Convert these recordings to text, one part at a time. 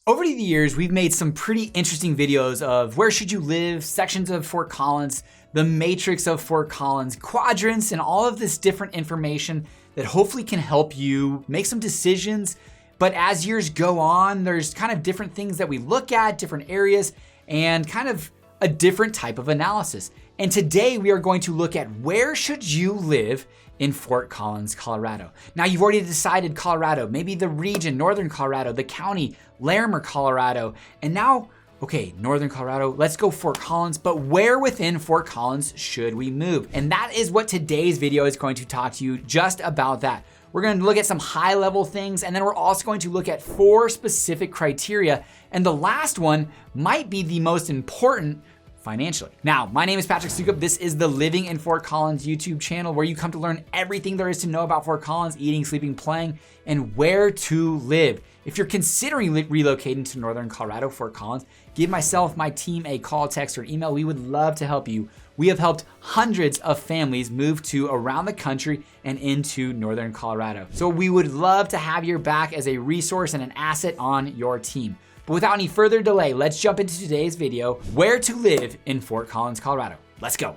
Over the years, we've made some pretty interesting videos of where should you live, sections of Fort Collins, the matrix of Fort Collins, quadrants, and all of this different information that hopefully can help you make some decisions. But as years go on, there's kind of different things that we look at, different areas, and kind of a different type of analysis. And today we are going to look at where should you live in Fort Collins, Colorado. Now you've already decided Colorado, maybe the region, Northern Colorado, the county, Larimer, Colorado. And now, okay, Northern Colorado, let's go Fort Collins, but where within Fort Collins should we move? And that is what today's video is going to talk to you just about that. We're going to look at some high level things, and then we're also going to look at 4 specific criteria. And the last one might be the most important financially. Now, my name is Patrick Soukup. This is the Living in Fort Collins YouTube channel where you come to learn everything there is to know about Fort Collins, eating, sleeping, playing, and where to live. If you're considering relocating to Northern Colorado, Fort Collins, give myself, my team a call, text, or email. We would love to help you. We have helped hundreds of families move to around the country and into Northern Colorado. So we would love to have your back as a resource and an asset on your team. But without any further delay, let's jump into today's video, where to live in Fort Collins, Colorado. Let's go.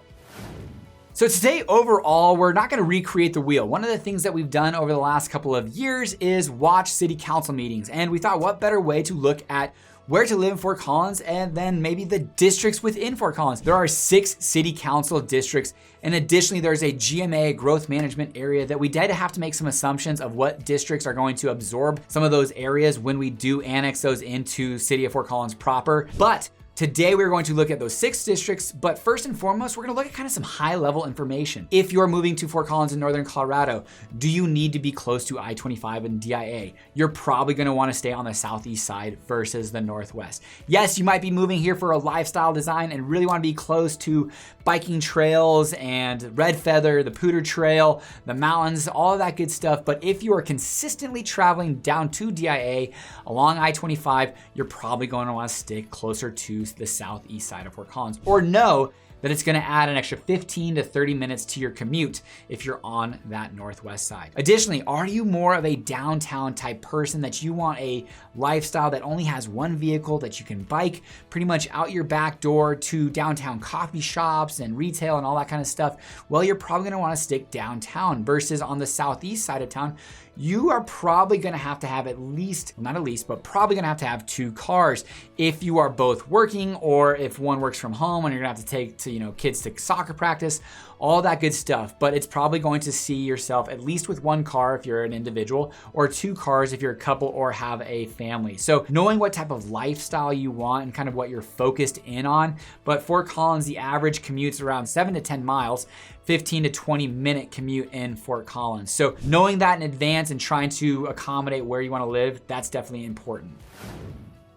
So today, overall, we're not gonna recreate the wheel. One of the things that we've done over the last couple of years is watch city council meetings. And we thought, what better way to look at where to live in Fort Collins and then maybe the districts within Fort Collins. There are 6 city council districts, and additionally there's a GMA, growth management area, that we did have to make some assumptions of what districts are going to absorb some of those areas when we do annex those into city of Fort Collins proper. But today we're going to look at those 6 districts, but first and foremost, we're gonna look at kind of some high level information. If you're moving to Fort Collins in Northern Colorado, do you need to be close to I-25 and DIA? You're probably gonna wanna stay on the southeast side versus the northwest. Yes, you might be moving here for a lifestyle design and really wanna be close to biking trails and Red Feather, the Pooter Trail, the mountains, all of that good stuff. But if you are consistently traveling down to DIA along I-25, you're probably gonna wanna stick closer to the southeast side of Fort Collins, or know that it's gonna add an extra 15 to 30 minutes to your commute if you're on that northwest side. Additionally, are you more of a downtown type person that you want a lifestyle that only has one vehicle that you can bike pretty much out your back door to downtown coffee shops and retail and all that kind of stuff? Well, you're probably gonna wanna stick downtown versus on the southeast side of town. You are probably gonna have to have probably gonna have to have 2 cars if you are both working, or if one works from home and you're gonna have to take kids to soccer practice, all that good stuff. But it's probably going to see yourself at least with 1 car if you're an individual, or 2 cars if you're a couple or have a family. So knowing what type of lifestyle you want and kind of what you're focused in on. But Fort Collins, the average commute's around 7 to 10 miles, 15 to 20 minute commute in Fort Collins. So knowing that in advance and trying to accommodate where you wanna live, that's definitely important.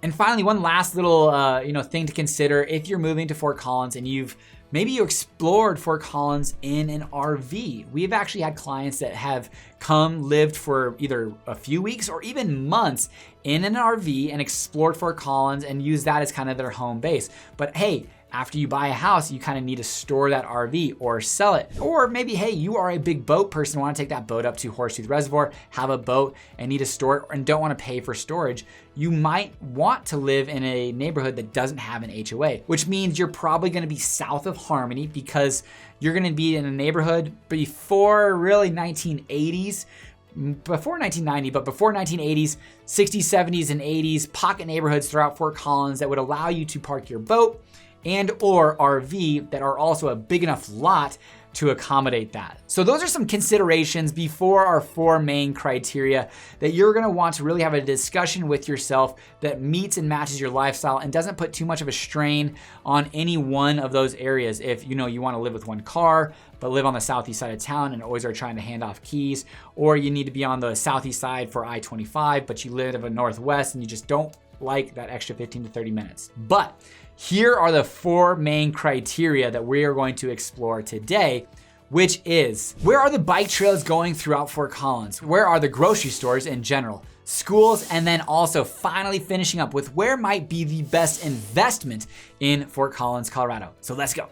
And finally, one last little thing to consider if you're moving to Fort Collins and maybe you explored Fort Collins in an RV. We've actually had clients that have lived for either a few weeks or even months in an RV and explored Fort Collins and used that as kind of their home base. But hey, after you buy a house, you kind of need to store that RV or sell it. Or maybe, hey, you are a big boat person, want to take that boat up to Horsetooth Reservoir, have a boat and need to store it and don't want to pay for storage. You might want to live in a neighborhood that doesn't have an HOA, which means you're probably going to be south of Harmony because you're going to be in a neighborhood before really 1980s. Before 1990, but before 1980s, 60s, 70s, and 80s, pocket neighborhoods throughout Fort Collins that would allow you to park your boat and or RV that are also a big enough lot to accommodate that. So those are some considerations before our 4 main criteria that you're gonna want to really have a discussion with yourself that meets and matches your lifestyle and doesn't put too much of a strain on any one of those areas. If you wanna live with 1 car, but live on the southeast side of town and always are trying to hand off keys, or you need to be on the southeast side for I-25, but you live in the northwest and you just don't like that extra 15 to 30 minutes. But here are the 4 main criteria that we are going to explore today, which is, where are the bike trails going throughout Fort Collins? Where are the grocery stores in general? Schools, and then also finally finishing up with where might be the best investment in Fort Collins, Colorado. So let's go.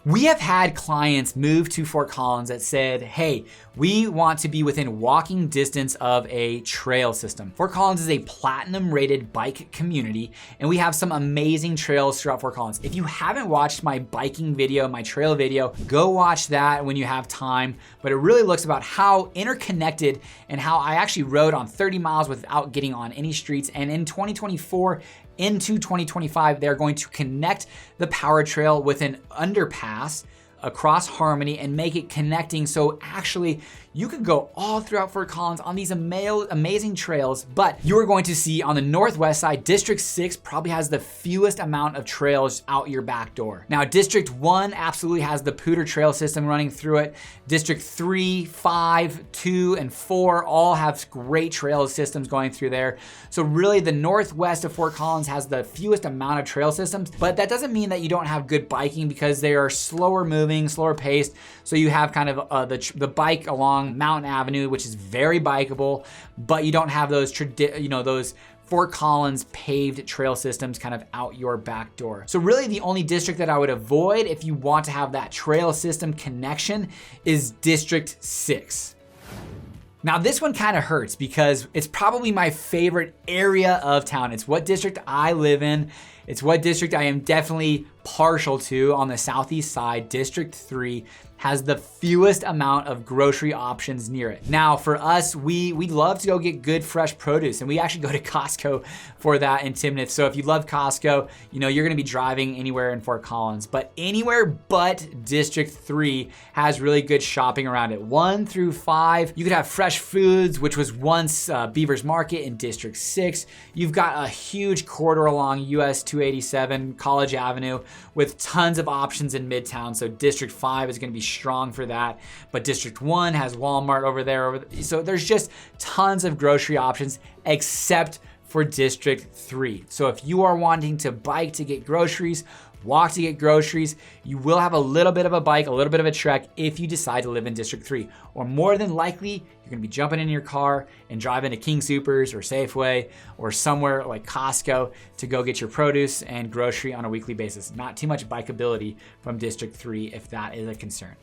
We have had clients move to Fort Collins that said, hey, we want to be within walking distance of a trail system. Fort Collins is a platinum rated bike community, and we have some amazing trails throughout Fort Collins. If you haven't watched my biking video, my trail video, go watch that when you have time. But it really looks about how interconnected and how I actually rode on 30 miles without getting on any streets. And in 2024, into 2025, they're going to connect the power trail with an underpass across Harmony and make it connecting. So actually you could go all throughout Fort Collins on these amazing trails, but you're going to see on the northwest side, District 6 probably has the fewest amount of trails out your back door. Now, District 1 absolutely has the Poudre Trail system running through it. District 3, 5, 2, and 4 all have great trail systems going through there. So really the northwest of Fort Collins has the fewest amount of trail systems, but that doesn't mean that you don't have good biking because they are slower moving, slower paced. So you have kind of the bike along Mountain Avenue, which is very bikeable, but you don't have those those Fort Collins paved trail systems kind of out your back door. So really the only district that I would avoid if you want to have that trail system connection is District 6. Now this one kind of hurts because it's probably my favorite area of town. It's what district I live in. It's what district I am definitely partial to on the southeast side. District 3 has the fewest amount of grocery options near it. Now for us, we love to go get good fresh produce, and we actually go to Costco for that in Timnath. So if you love Costco, you're gonna be driving anywhere in Fort Collins, but anywhere but District 3 has really good shopping around it. 1 through 5, you could have fresh foods, which was once Beaver's Market in District 6. You've got a huge corridor along US 287, College Avenue, with tons of options in Midtown. So District 5 is gonna be strong for that. But District 1 has Walmart over there. So there's just tons of grocery options except for District 3. So if you are wanting to bike to get groceries, walk to get groceries, you will have a little bit of a bike, a little bit of a trek if you decide to live in District 3. Or more than likely, you're gonna be jumping in your car and driving to King Soopers or Safeway or somewhere like Costco to go get your produce and grocery on a weekly basis. Not too much bikeability from District 3 if that is a concern.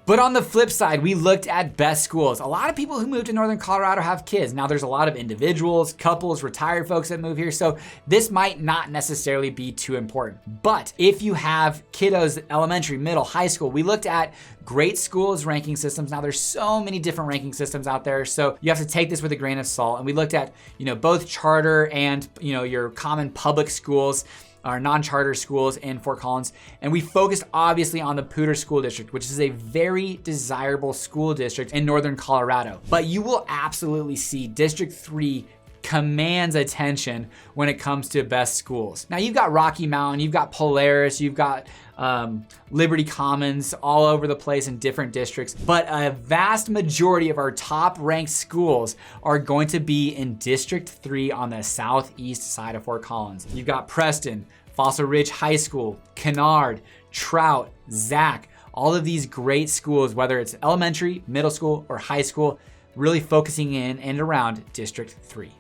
But on the flip side, we looked at best schools. A lot of people who move to Northern Colorado have kids. Now there's a lot of individuals, couples, retired folks that move here. So this might not necessarily be too important. But if you have kiddos, elementary, middle, high school, we looked at great schools ranking systems. Now there's so many different ranking systems out there. So you have to take this with a grain of salt. And we looked at, both charter and, your common public schools, our non-charter schools in Fort Collins. And we focused obviously on the Poudre School District, which is a very desirable school district in Northern Colorado. But you will absolutely see District 3 commands attention when it comes to best schools. Now you've got Rocky Mountain, you've got Polaris, you've got Liberty Commons all over the place in different districts, but a vast majority of our top ranked schools are going to be in District 3 on the southeast side of Fort Collins. You've got Preston, Fossil Ridge High School, Kennard, Trout, Zach, all of these great schools, whether it's elementary, middle school, or high school, really focusing in and around District 3.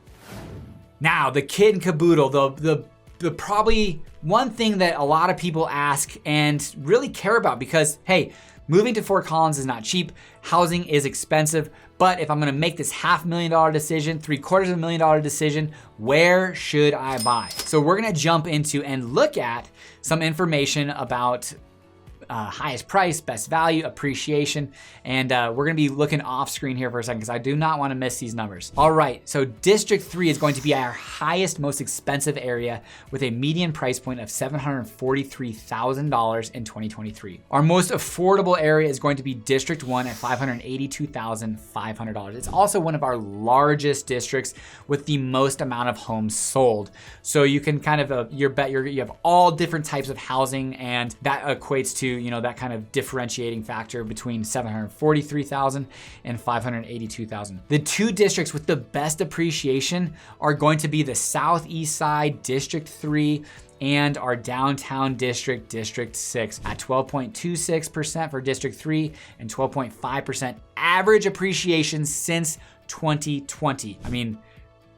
Now, the kid and caboodle, the probably one thing that a lot of people ask and really care about, because hey, moving to Fort Collins is not cheap, housing is expensive, but if I'm gonna make this $500,000 decision, $750,000 decision, where should I buy? So we're gonna jump into and look at some information about highest price, best value, appreciation, and we're gonna be looking off screen here for a second because I do not wanna miss these numbers. All right, so District 3 is going to be our highest, most expensive area with a median price point of $743,000 in 2023. Our most affordable area is going to be District 1 at $582,500. It's also one of our largest districts with the most amount of homes sold. So you can kind of, you have all different types of housing, and that equates to that kind of differentiating factor between $743,000 and $582,000. The two districts with the best appreciation are going to be the southeast side, District 3, and our downtown district, District 6, at 12.26% for District 3 and 12.5% average appreciation since 2020. I mean,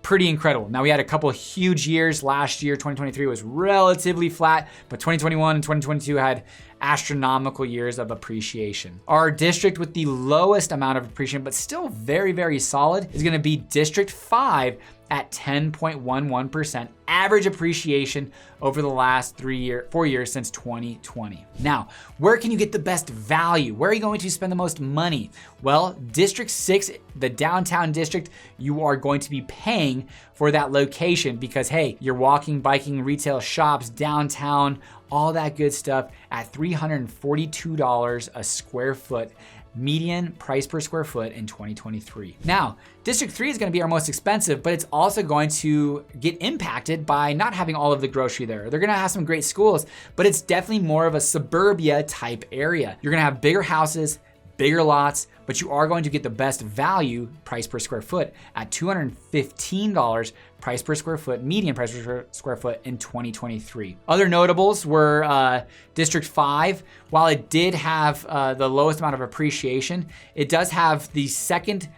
pretty incredible. Now we had a couple of huge years. Last year, 2023 was relatively flat, but 2021 and 2022 had astronomical years of appreciation. Our district with the lowest amount of appreciation, but still very, very solid, is gonna be District 5 at 10.11% average appreciation over the last 4 years since 2020. Now, where can you get the best value? Where are you going to spend the most money? Well, District 6, the downtown district, you are going to be paying for that location because, hey, you're walking, biking, retail shops, downtown, all that good stuff at $342 a square foot. Median price per square foot in 2023. Now, District 3 is gonna be our most expensive, but it's also going to get impacted by not having all of the grocery there. They're gonna have some great schools, but it's definitely more of a suburbia type area. You're gonna have bigger houses, bigger lots, but you are going to get the best value price per square foot at $215 price per square foot, median price per square foot in 2023. Other notables were District 5. While it did have the lowest amount of appreciation, it does have the second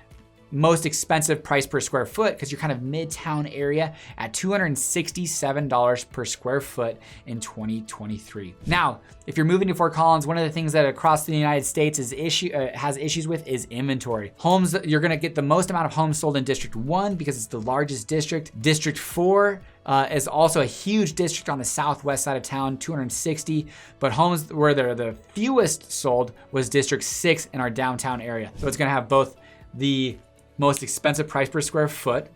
most expensive price per square foot because you're kind of midtown area at $267 per square foot in 2023. Now, if you're moving to Fort Collins, one of the things that across the United States has issues with is inventory. Homes, you're gonna get the most amount of homes sold in District 1 because it's the largest district. District 4 is also a huge district on the southwest side of town, 260, but homes where they're the fewest sold was District 6 in our downtown area. So it's gonna have both the most expensive price per square foot,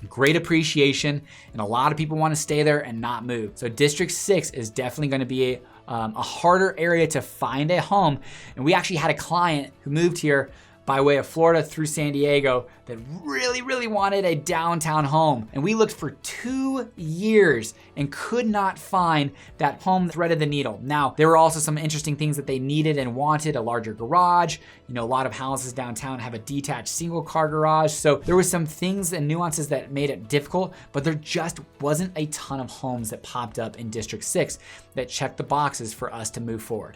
great appreciation, and a lot of people want to stay there and not move. So District 6 is definitely going to be a harder area to find a home. And we actually had a client who moved here by way of Florida through San Diego that really, really wanted a downtown home. And we looked for 2 years and could not find that home that threaded the needle. Now, there were also some interesting things that they needed and wanted: a larger garage. You know, a lot of houses downtown have a detached single car garage. So there were some things and nuances that made it difficult, but there just wasn't a ton of homes that popped up in District 6 that checked the boxes for us to move forward.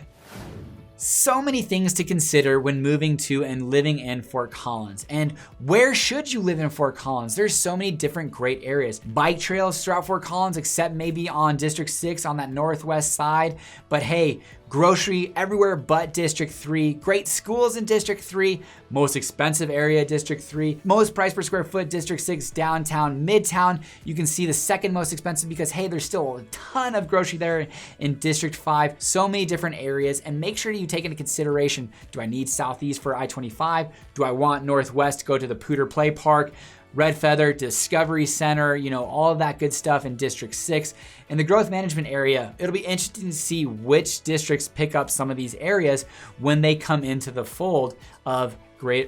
So many things to consider when moving to and living in Fort Collins. And where should you live in Fort Collins? There's so many different great areas. Bike trails throughout Fort Collins, except maybe on District 6 on that northwest side. But hey, grocery everywhere but District 3. Great schools in District 3. Most expensive area, District 3. Most price per square foot, District 6. Downtown, Midtown. You can see the second most expensive because, hey, there's still a ton of grocery there in District 5. So many different areas. And make sure you take into consideration, do I need southeast for I-25? Do I want northwest to go to the Pooter Play Park? Red Feather, Discovery Center, you know, all of that good stuff in District 6. In the growth management area, it'll be interesting to see which districts pick up some of these areas when they come into the fold of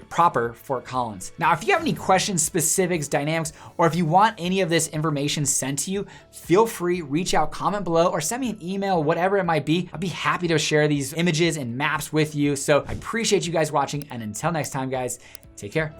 proper Fort Collins. Now, if you have any questions, specifics, dynamics, or if you want any of this information sent to you, feel free, reach out, comment below, or send me an email, whatever it might be. I'd be happy to share these images and maps with you. So I appreciate you guys watching, and until next time, guys, take care.